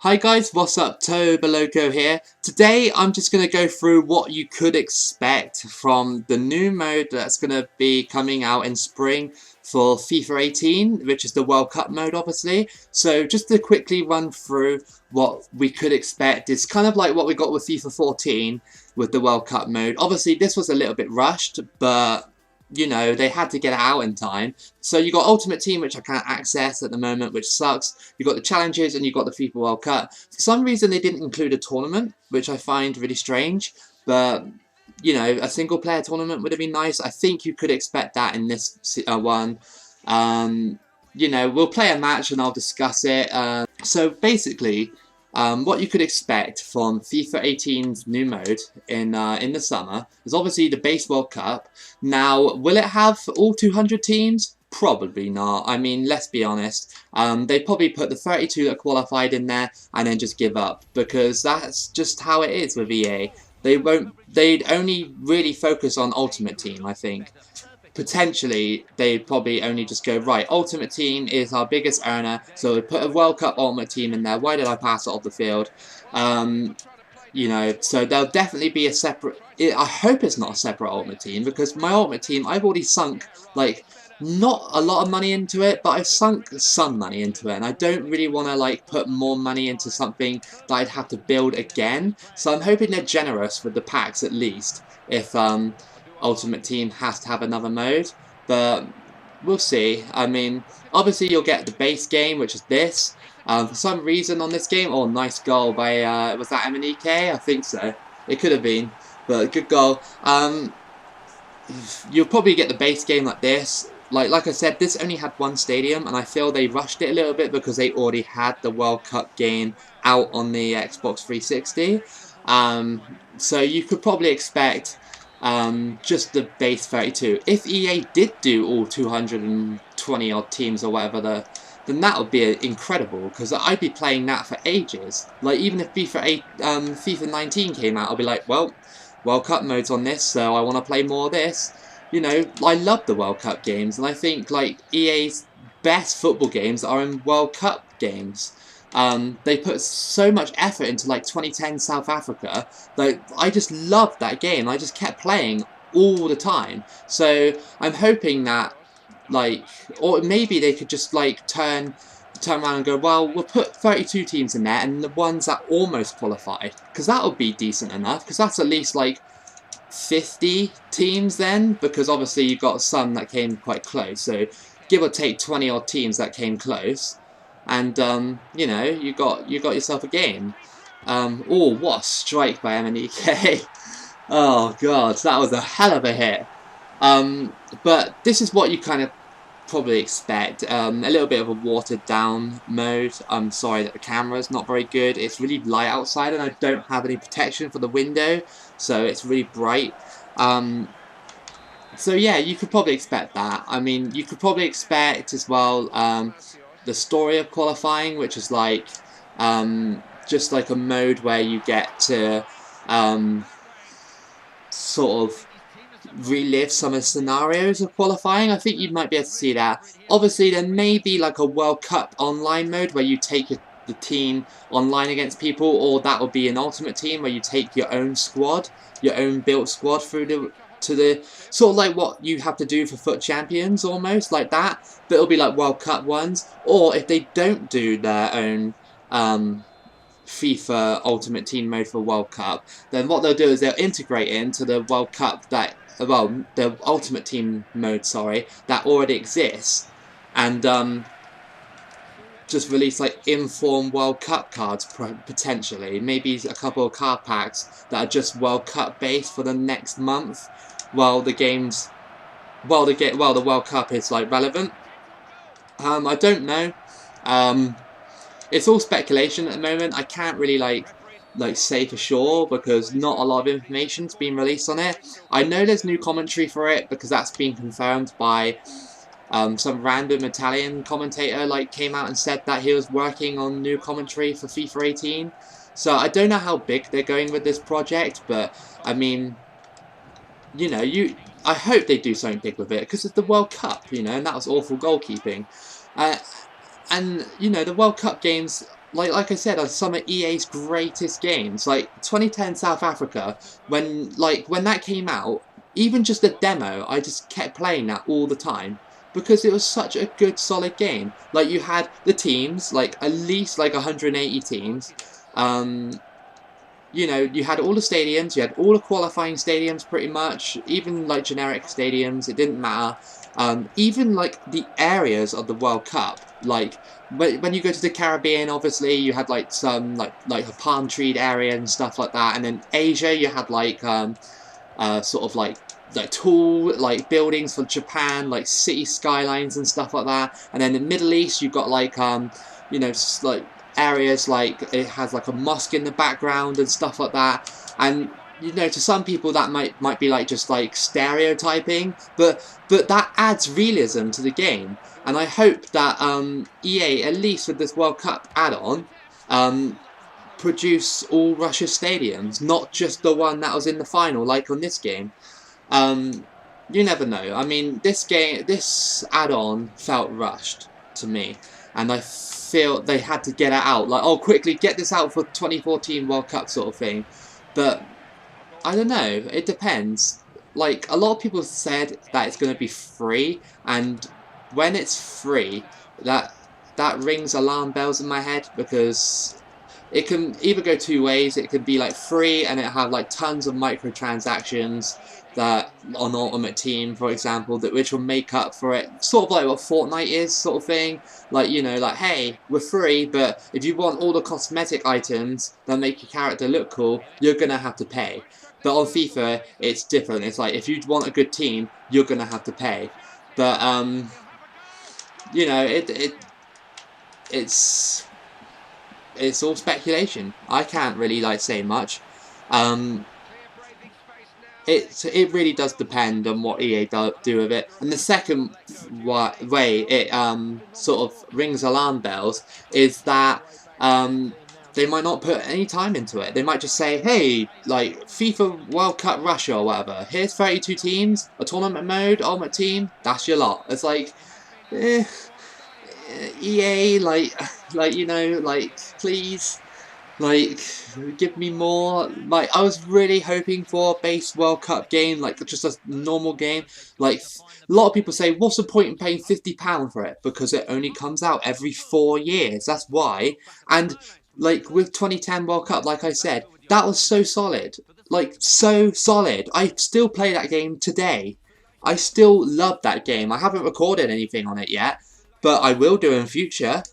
Hi guys, what's up? Toboloco here. Today I'm just going to go through what you could expect from the new mode that's going to be coming out in spring for FIFA 18, which is the World Cup mode obviously. So just to quickly run through what we could expect, it's kind of like what we got with FIFA 14 with the World Cup mode. Obviously this was a little bit rushed, but you know, they had to get it out in time. So you got Ultimate Team, which I can't access at the moment, which sucks. You got the challenges and you got the FIFA World Cup. For some reason, they didn't include a tournament, which I find really strange. But you know, a single player tournament would have been nice. I think you could expect that in this one. You know, we'll play a match and I'll discuss it. So basically, what you could expect from FIFA 18's new mode in the summer is obviously the base World Cup. Now, will it have all 200 teams? Probably not. I mean, let's be honest. They probably put the 32 that qualified in there and then just give up, because that's just how it is with EA. They'd only really focus on Ultimate Team, I think. Potentially, they'd probably only just go, right, Ultimate Team is our biggest earner, so we put a World Cup Ultimate Team in there. Why did I pass it off the field? You know, so there'll definitely be a separate... I hope it's not a separate Ultimate Team, because my Ultimate Team, I've already sunk, like, not a lot of money into it, but I've sunk some money into it, and I don't really want to, like, put more money into something that I'd have to build again. So I'm hoping they're generous with the packs, at least, if, Ultimate Team has to have another mode, but we'll see. I mean, obviously you'll get the base game, which is this. For some reason on this game, oh, nice goal by, was that MNEK? I think so. It could have been, but good goal. You'll probably get the base game like this. Like I said, this only had one stadium, and I feel they rushed it a little bit because they already had the World Cup game out on the Xbox 360. So you could probably expect just the base 32. If EA did do all 220 odd teams or whatever, then that would be incredible, because I'd be playing that for ages. Like, even if FIFA 19 came out, I'll be like, well, World Cup mode's on this, so I want to play more of this. You know, I love the World Cup games, and I think, like, EA's best football games are in World Cup games. They put so much effort into, like, 2010 South Africa. Like, I just loved that game. I just kept playing all the time. So I'm hoping that, like, or maybe they could just, like, turn around and go, well, we'll put 32 teams in there and the ones that almost qualified, because that would be decent enough, because that's at least, like, 50 teams then, because obviously you've got some that came quite close. So give or take 20 odd teams that came close. And, you know, you got yourself a game. Oh, what a strike by MNEK. Oh, God, that was a hell of a hit. But this is what you kind of probably expect. A little bit of a watered down mode. I'm sorry that the camera's not very good. It's really light outside and I don't have any protection for the window, so it's really bright. So yeah, you could probably expect that. I mean, you could probably expect as well the story of qualifying, which is like just like a mode where you get to sort of relive some of the scenarios of qualifying. I think you might be able to see that. Obviously, there may be like a World Cup online mode where you take the team online against people, or that would be an Ultimate Team where you take your own squad, your own built squad through to the sort of like what you have to do for Foot Champions, almost like that, but it'll be like World Cup ones. Or if they don't do their own FIFA Ultimate Team mode for World Cup, then what they'll do is they'll integrate it into the World Cup that, well, the Ultimate Team mode, sorry, that already exists, and just release like inform World Cup cards potentially, maybe a couple of card packs that are just World Cup based for the next month, while the World Cup is like relevant. I don't know. It's all speculation at the moment. I can't really like say for sure, because not a lot of information's been released on it. I know there's new commentary for it, because that's been confirmed by some random Italian commentator like came out and said that he was working on new commentary for FIFA 18. So I don't know how big they're going with this project, but I mean, you know, I hope they do something big with it, because it's the World Cup, you know, and that was awful goalkeeping. And, you know, the World Cup games like I said, are some of EA's greatest games. Like 2010 South Africa, when that came out, even just the demo, I just kept playing that all the time because it was such a good, solid game. Like you had the teams, like at least like 180 teams. You know, you had all the stadiums, you had all the qualifying stadiums pretty much, even like generic stadiums, it didn't matter. Even like the areas of the World Cup, like when you go to the Caribbean, obviously you had like some like a palm tree area and stuff like that, and then Asia you had like sort of like tall like buildings for Japan, like city skylines and stuff like that, and then in the Middle East you've got like you know, like areas like it has like a mosque in the background and stuff like that, and you know, to some people that might be like just like stereotyping, but that adds realism to the game, and I hope that EA, at least with this World Cup add-on, produce all Russia stadiums, not just the one that was in the final like on this game. You never know. I mean, this add-on felt rushed to me, and I feel they had to get it out. Like, oh, quickly get this out for 2014 World Cup sort of thing. But I don't know. It depends. Like, a lot of people said that it's going to be free, and when it's free, that rings alarm bells in my head, because it can either go two ways. It could be like free and it have like tons of microtransactions that on Ultimate Team, for example, that which will make up for it, sort of like what Fortnite is, sort of thing. Like, you know, like, hey, we're free, but if you want all the cosmetic items that make your character look cool, you're gonna have to pay. But on FIFA, it's different. It's like, if you want a good team, you're gonna have to pay. But you know, it's all speculation. I can't really like say much. It really does depend on what EA do with it. And the second way it sort of rings alarm bells is that they might not put any time into it. They might just say, hey, like FIFA World Cup Russia or whatever, here's 32 teams, a tournament mode, ultimate team, that's your lot. It's like, EA, like you know, like, please, like, give me more. Like, I was really hoping for a base World Cup game, like just a normal game. Like, a lot of people say, what's the point in paying £50 for it? Because it only comes out every 4 years. That's why. And like with 2010 World Cup, like I said, that was so solid. Like, so solid. I still play that game today. I still love that game. I haven't recorded anything on it yet, but I will do in future.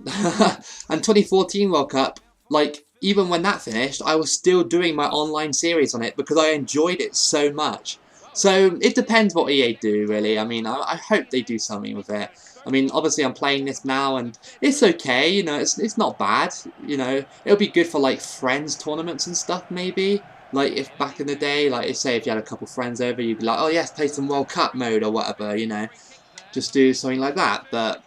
And 2014 World Cup, like, even when that finished, I was still doing my online series on it because I enjoyed it so much. So it depends what EA do, really. I mean, I hope they do something with it. I mean, obviously I'm playing this now and it's okay, you know, it's not bad, you know. It'll be good for like friends tournaments and stuff, maybe. Like if back in the day, like say if you had a couple friends over, you'd be like, oh yes, play some World Cup mode or whatever, you know. Just do something like that, but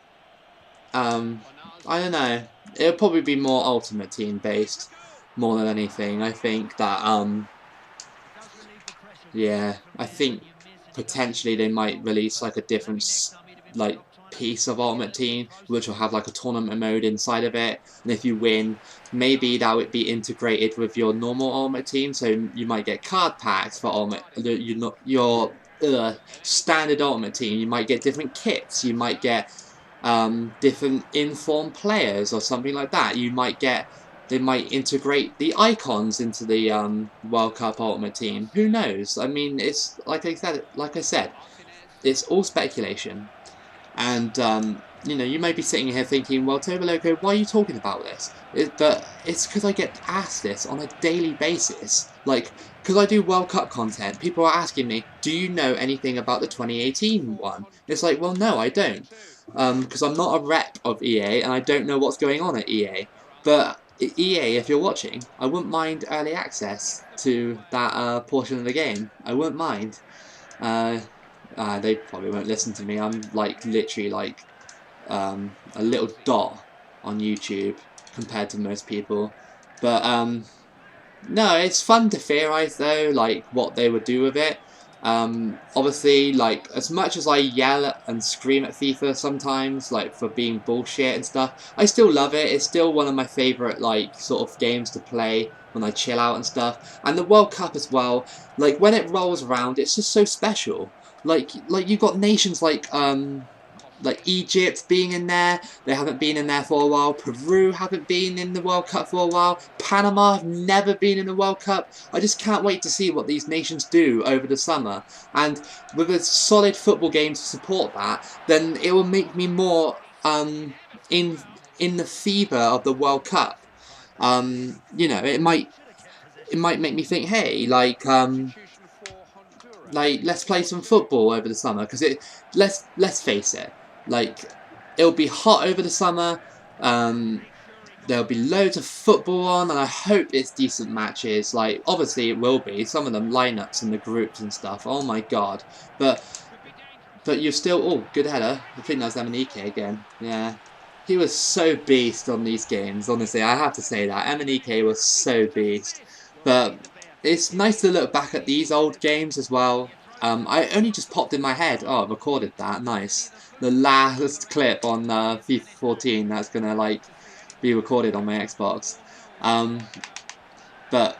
I don't know. It'll probably be more Ultimate Team based, more than anything. I think that yeah, I think potentially they might release like a different like piece of Ultimate Team, which will have like a tournament mode inside of it, and if you win, maybe that would be integrated with your normal Ultimate Team, so you might get card packs for Ultimate, your standard Ultimate Team. You might get different kits, you might get different informed players or something like that. You might get, they might integrate the icons into the World Cup Ultimate Team. Who knows? I mean, it's like I said, it's all speculation. And you know, you may be sitting here thinking, well, Toboloco, why are you talking about this? But it's because I get asked this on a daily basis. Like, because I do World Cup content, people are asking me, do you know anything about the 2018 one? It's like, well, no, I don't. Because I'm not a rep of EA, and I don't know what's going on at EA. But EA, if you're watching, I wouldn't mind early access to that portion of the game. I wouldn't mind. They probably won't listen to me. I'm like literally like a little dot on YouTube compared to most people. But no, it's fun to theorize though, like what they would do with it. Obviously, like, as much as I yell and scream at FIFA sometimes, like, for being bullshit and stuff, I still love it. It's still one of my favourite, like, sort of games to play when I chill out and stuff. And the World Cup as well, like, when it rolls around, it's just so special. Like you've got nations like Egypt being in there. They haven't been in there for a while. Peru haven't been in the World Cup for a while. Panama have never been in the World Cup. I just can't wait to see what these nations do over the summer. And with a solid football game to support that, then it will make me more in the fever of the World Cup. You know, it might make me think, hey, like let's play some football over the summer, because let's face it, like, it'll be hot over the summer. There'll be loads of football on, and I hope it's decent matches. Like, obviously it will be. Some of them lineups and the groups and stuff. Oh my god. But you're still... Oh, good header. I think that was Emenike again. Yeah. He was so beast on these games, honestly. I have to say that. Emenike was so beast. But it's nice to look back at these old games as well. I only just popped in my head. Oh, I recorded that. Nice. The last clip on FIFA 14 that's going to, like, be recorded on my Xbox. But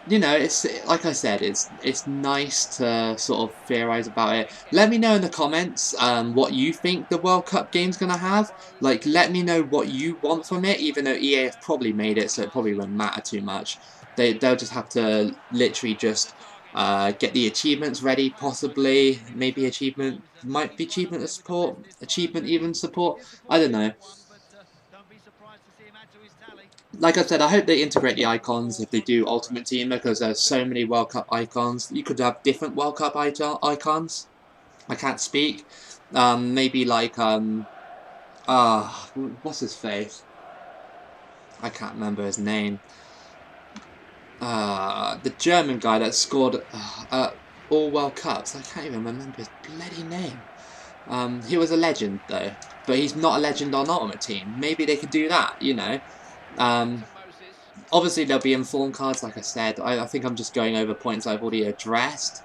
you know, it's like I said, it's nice to sort of theorize about it. Let me know in the comments what you think the World Cup game's gonna have. Like, let me know what you want from it, even though EA have probably made it, so it probably won't matter too much. They'll just have to literally just get the achievements ready, possibly. Maybe achievement, might be achievement of support, achievement even support, I don't know. Like I said, I hope they integrate the icons if they do Ultimate Team, because there's so many World Cup icons. You could have different World Cup icons. I can't speak. Maybe like, what's his face? I can't remember his name. The German guy that scored all World Cups. I can't even remember his bloody name. He was a legend though, but he's not a legend on Ultimate Team. Maybe they could do that, you know. Obviously there'll be informed cards, like I said. I think I'm just going over points I've already addressed.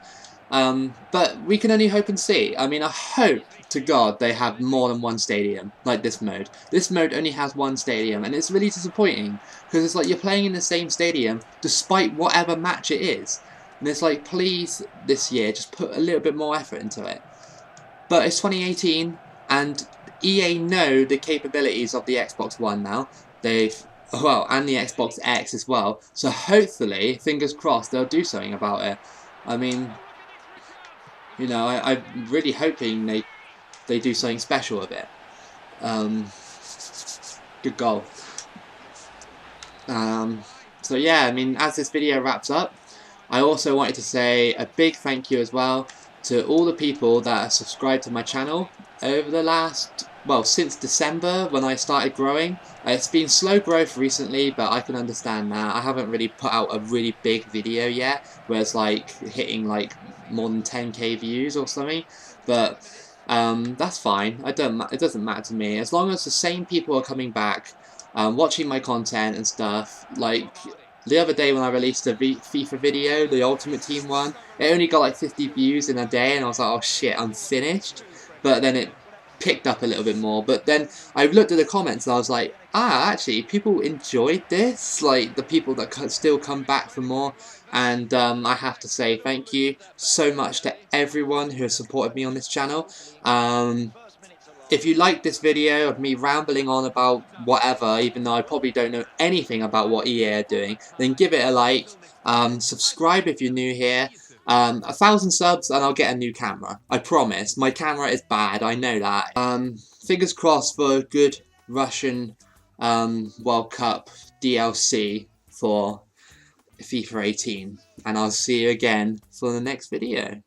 But we can only hope and see. I mean, I hope to God they have more than one stadium, like this mode. This mode only has one stadium, and it's really disappointing, because it's like you're playing in the same stadium despite whatever match it is. And it's like, please, this year, just put a little bit more effort into it. But it's 2018, and EA know the capabilities of the Xbox One now. Well, and the Xbox X as well. So hopefully, fingers crossed, they'll do something about it. I mean, you know, I'm really hoping they do something special with it. Good goal. So yeah, I mean, as this video wraps up, I also wanted to say a big thank you as well to all the people that have subscribed to my channel over the last, well, since December when I started growing. It's been slow growth recently, but I can understand that. I haven't really put out a really big video yet, where it's like hitting like more than 10k views or something. But that's fine. It doesn't matter to me, as long as the same people are coming back, watching my content and stuff. Like the other day when I released a FIFA video, the Ultimate Team one, it only got like 50 views in a day, and I was like, oh shit, I'm finished. But then it picked up a little bit more. But then I looked at the comments and I was like, actually people enjoyed this, like the people that still come back for more. And I have to say thank you so much to everyone who has supported me on this channel. If you like this video of me rambling on about whatever, even though I probably don't know anything about what EA are doing, then give it a like, subscribe if you're new here. 1,000 subs and I'll get a new camera. I promise. My camera is bad, I know that. Fingers crossed for a good Russian World Cup DLC for FIFA 18. And I'll see you again for the next video.